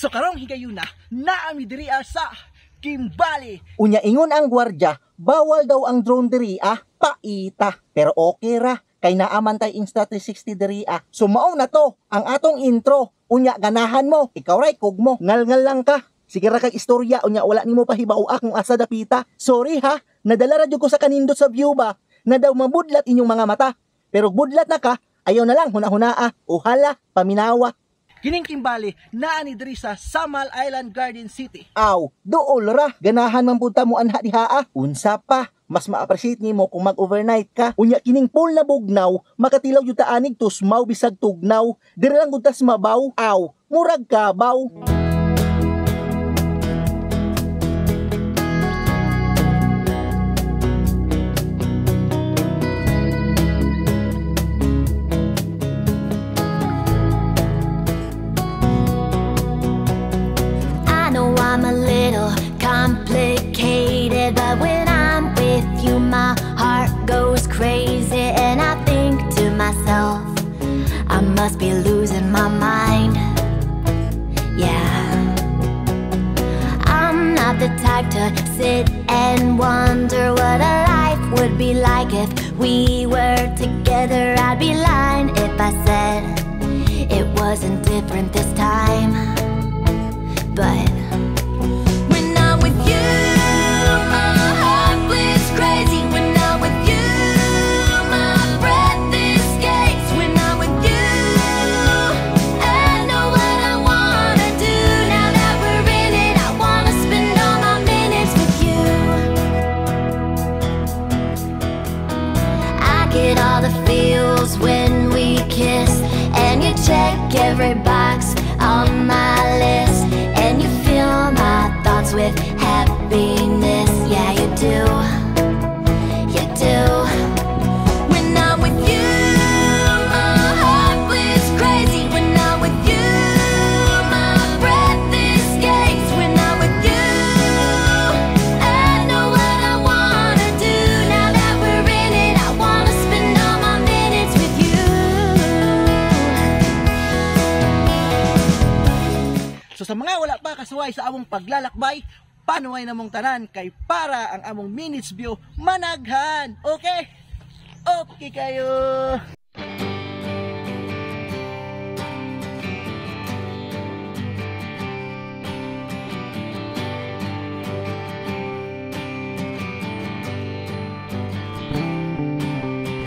So karong higayuna, naami diri sa Kimbali. Unya ingon ang gwardya, bawal daw ang drone diri paita. Pero okay ra, kay naaman tay Insta360 diri So mao na to, ang atong intro. Unya ganahan mo, ikaw ray kog mo, ngal-ngal lang ka. Sige ra kay istorya, unya wala nimo pahibaw kung asa dapita. Sorry ha, nadala ra jud ko sa kanindot sa view ba, na daw mabudlat inyong mga mata. Pero budlat na ka, ayaw na lang huna-hunaa, o hala, paminawa. Kining Kimbali, naani diri sa Samal Island Garden City. Aw, dool ra, ganahan man punta mo anha diha Unsa pa, mas ma-appreciate nimo kung mag-overnight ka. Unya kining pool na bugnaw, makatilaw jud ta anig tusmaw bisag tugnaw. Diri lang gud tas mabaw. Aw, murag kabaw. I'm a little complicated, but when I'm with you, my heart goes crazy, and I think to myself, I must be losing my mind. Yeah, I'm not the type to sit and wonder what a life would be like if we were together. I'd be lying if I said it wasn't different this time. But get all the feels when we kiss, and you check every box on my list, and you fill my thoughts with happiness. Yeah, you do, you do. When I'm with you, my heart beats crazy. When I'm with you, my breath escapes. When I'm with you, I know what I wanna do. Now that we're in it, I wanna spend all my minutes with you. So sa mga wala pa kasuway sa among paglalakbay, panuway namong tanan kay para ang among minutes view managhan. Okay? Okay kayo.